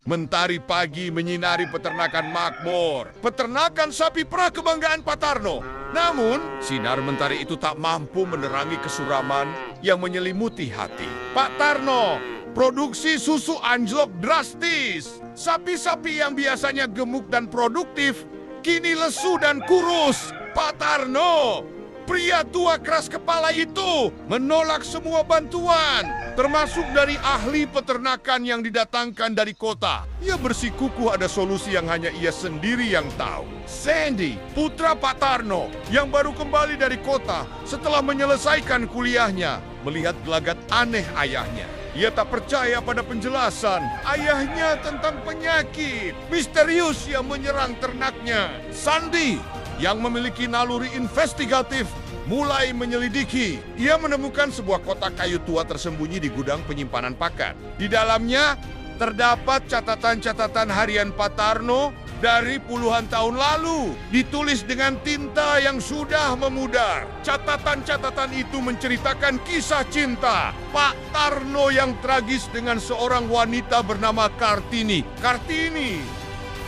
Mentari pagi menyinari peternakan makmur. Peternakan sapi perah kebanggaan Pak Tarno. Namun, sinar mentari itu tak mampu menerangi kesuraman yang menyelimuti hati. Pak Tarno, produksi susu anjlok drastis. Sapi-sapi yang biasanya gemuk dan produktif, kini lesu dan kurus. Pak Tarno, pria tua keras kepala itu menolak semua bantuan, termasuk dari ahli peternakan yang didatangkan dari kota. Ia bersikukuh ada solusi yang hanya ia sendiri yang tahu. Sandy, putra Pak Tarno, yang baru kembali dari kota setelah menyelesaikan kuliahnya, melihat gelagat aneh ayahnya. Ia tak percaya pada penjelasan ayahnya tentang penyakit misterius yang menyerang ternaknya. Sandy, yang memiliki naluri investigatif, mulai menyelidiki. Ia menemukan sebuah kotak kayu tua tersembunyi di gudang penyimpanan pakan. Di dalamnya terdapat catatan-catatan harian Pak Tarno dari puluhan tahun lalu, ditulis dengan tinta yang sudah memudar. Catatan-catatan itu menceritakan kisah cinta Pak Tarno yang tragis dengan seorang wanita bernama Kartini. Kartini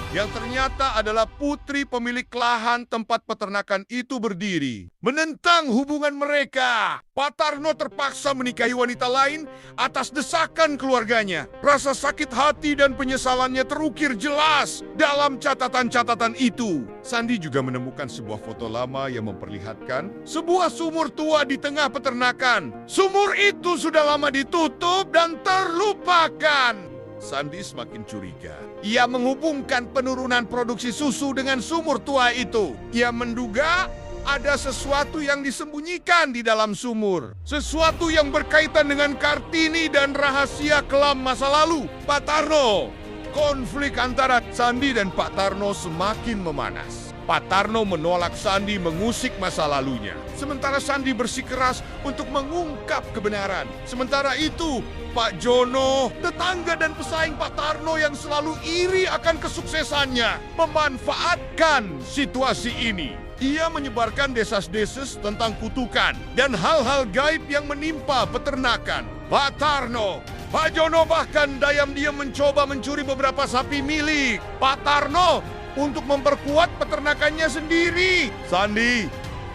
yang ternyata adalah putri pemilik lahan tempat peternakan itu berdiri. Menentang hubungan mereka, Pak Tarno terpaksa menikahi wanita lain atas desakan keluarganya. Rasa sakit hati dan penyesalannya terukir jelas dalam catatan-catatan itu. Sandy juga menemukan sebuah foto lama yang memperlihatkan sebuah sumur tua di tengah peternakan. Sumur itu sudah lama ditutup dan terlupakan. Sandy semakin curiga. Ia menghubungkan penurunan produksi susu dengan sumur tua itu. Ia menduga ada sesuatu yang disembunyikan di dalam sumur. Sesuatu yang berkaitan dengan Kartini dan rahasia kelam masa lalu. Pak Tarno, konflik antara Sandy dan Pak Tarno semakin memanas. Pak Tarno menolak Sandy mengusik masa lalunya. Sementara Sandy bersikeras untuk mengungkap kebenaran. Sementara itu, Pak Jono, tetangga dan pesaing Pak Tarno yang selalu iri akan kesuksesannya, memanfaatkan situasi ini. Ia menyebarkan desas-desus tentang kutukan dan hal-hal gaib yang menimpa peternakan. Pak Tarno, Pak Jono bahkan diam-diam mencoba mencuri beberapa sapi milik Pak Tarno untuk memperkuat peternakannya sendiri. Sandy,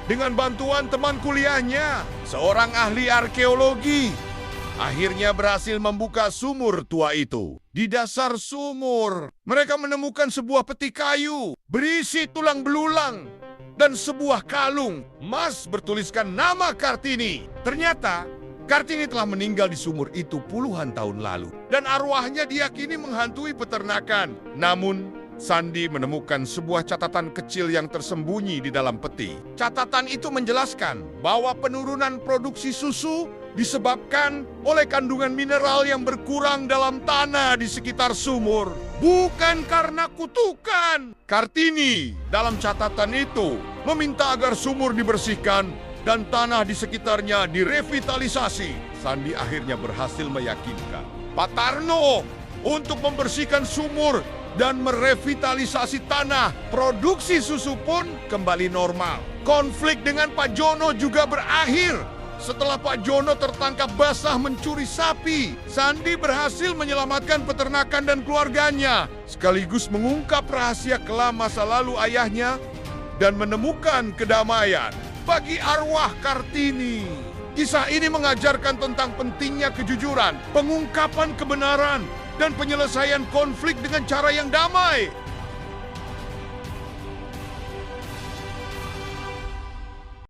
dengan bantuan teman kuliahnya, seorang ahli arkeologi, akhirnya berhasil membuka sumur tua itu. Di dasar sumur, mereka menemukan sebuah peti kayu berisi tulang belulang dan sebuah kalung emas bertuliskan nama Kartini. Ternyata, Kartini telah meninggal di sumur itu puluhan tahun lalu dan arwahnya diyakini menghantui peternakan. Namun, Sandy menemukan sebuah catatan kecil yang tersembunyi di dalam peti. Catatan itu menjelaskan bahwa penurunan produksi susu disebabkan oleh kandungan mineral yang berkurang dalam tanah di sekitar sumur. Bukan karena kutukan. Kartini dalam catatan itu meminta agar sumur dibersihkan dan tanah di sekitarnya direvitalisasi. Sandy akhirnya berhasil meyakinkan Pak Tarno untuk membersihkan sumur dan merevitalisasi tanah. Produksi susu pun kembali normal. Konflik dengan Pak Jono juga berakhir. Setelah Pak Jono tertangkap basah mencuri sapi, Sandy berhasil menyelamatkan peternakan dan keluarganya, sekaligus mengungkap rahasia kelam masa lalu ayahnya dan menemukan kedamaian bagi arwah Kartini. Kisah ini mengajarkan tentang pentingnya kejujuran, pengungkapan kebenaran, dan penyelesaian konflik dengan cara yang damai.